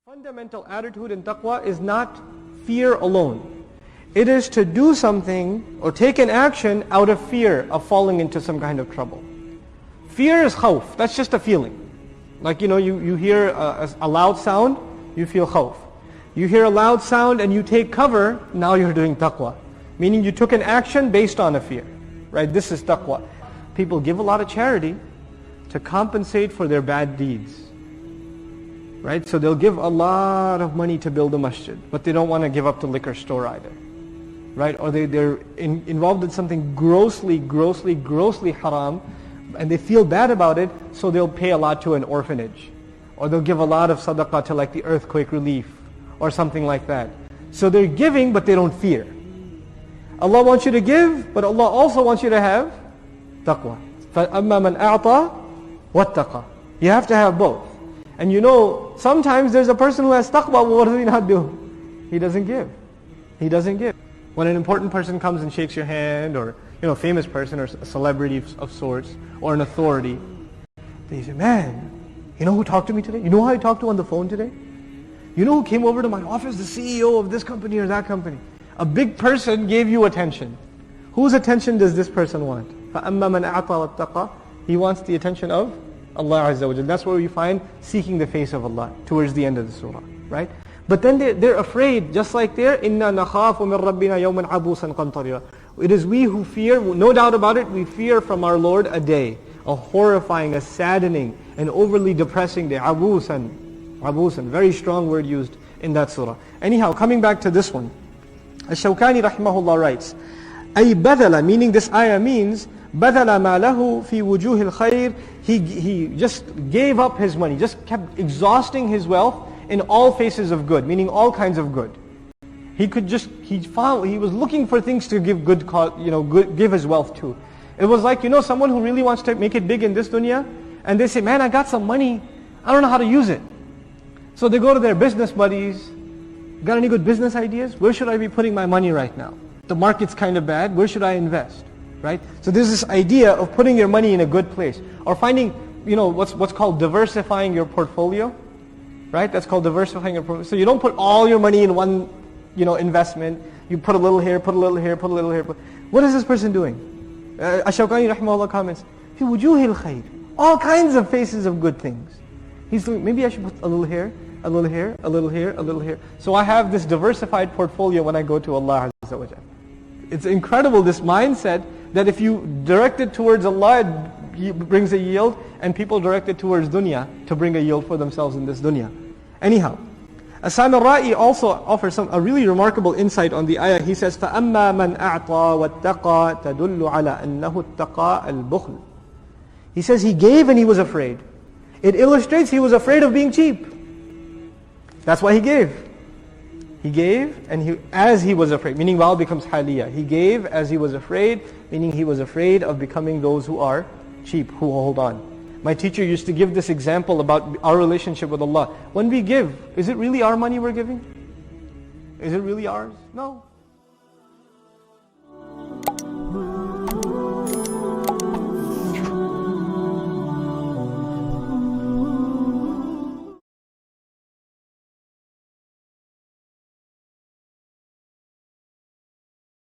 Fundamental attitude in taqwa is not fear alone. It is to do something or take an action out of fear of falling into some kind of trouble. Fear is khawf, that's just a feeling. Like you hear a loud sound, you feel khawf. You hear a loud sound and you take cover, now you're doing taqwa. Meaning you took an action based on a fear. Right? This is taqwa. People give a lot of charity to compensate for their bad deeds. Right? So they'll give a lot of money to build a masjid, but they don't want to give up the liquor store either. Right? Or they're involved in something grossly haram, and they feel bad about it, so they'll pay a lot to an orphanage. Or they'll give a lot of sadaqah to like the earthquake relief, or something like that. So they're giving, but they don't fear. Allah wants you to give, but Allah also wants you to have taqwa. فَأَمَّا مَنْ أَعْطَى وَاتَّقَى. You have to have both. And sometimes there's a person who has taqwa, but what does he not do? He doesn't give. He doesn't give. When an important person comes and shakes your hand, or a famous person, or a celebrity of sorts, or an authority, they say, man, you know who talked to me today? You know who I talked to on the phone today? You know who came over to my office? The CEO of this company or that company. A big person gave you attention. Whose attention does this person want? فَأَمَّا مَنْ أَعْطَى وَاتَّقَى. He wants the attention of Allah Azza wa Jal. That's where we find seeking the face of Allah towards the end of the surah, right? But then they're afraid, just like there, إِنَّا نَخَافُ مِنْ رَبِّنَا يَوْمًا عَبُوسًا قَمْطَرِيرًا. It is we who fear, no doubt about it, we fear from our Lord a day, a horrifying, a saddening, an overly depressing day. Abusan, very strong word used in that surah. Anyhow, coming back to this one, Ash-Shawkani rahimahullah writes, أي بدل, meaning this ayah means بدل ما له في وجوه الخير. He just gave up his money, just kept exhausting his wealth in all faces of good, meaning all kinds of good. He was looking for things to give give his wealth to. It was like, someone who really wants to make it big in this dunya, and they say, man, I got some money, I don't know how to use it. So they go to their business buddies, got any good business ideas? Where should I be putting my money right now? The market's kind of bad, where should I invest? Right? So there's this idea of putting your money in a good place. Or finding, what's called diversifying your portfolio. Right? That's called diversifying your portfolio. So you don't put all your money in one, investment. You put a little here, put a little here, put a little here. What is this person doing? Ash-Shawkani rahimahullah comments, fi wujuhil khayr. All kinds of faces of good things. He's doing, maybe I should put a little here, a little here, a little here, a little here. So I have this diversified portfolio when I go to Allah Azza wa Jal. It's incredible, this mindset, that if you direct it towards Allah, it brings a yield, and people direct it towards dunya to bring a yield for themselves in this dunya. Anyhow, Asam al-Ra'i also offers a really remarkable insight on the ayah. He says, فَأَمَّا مَنْ أَعْطَى وَاتَّقَى تَدُلُّ عَلَى أَنَّهُ اتَّقَى الْبُخْلِ. He says he gave and he was afraid. It illustrates he was afraid of being cheap. That's why he gave. He gave as he was afraid, meaning waw becomes haliyah. He gave as he was afraid, meaning he was afraid of becoming those who are cheap, who hold on. My teacher used to give this example about our relationship with Allah. When we give, is it really our money we're giving? Is it really ours? No.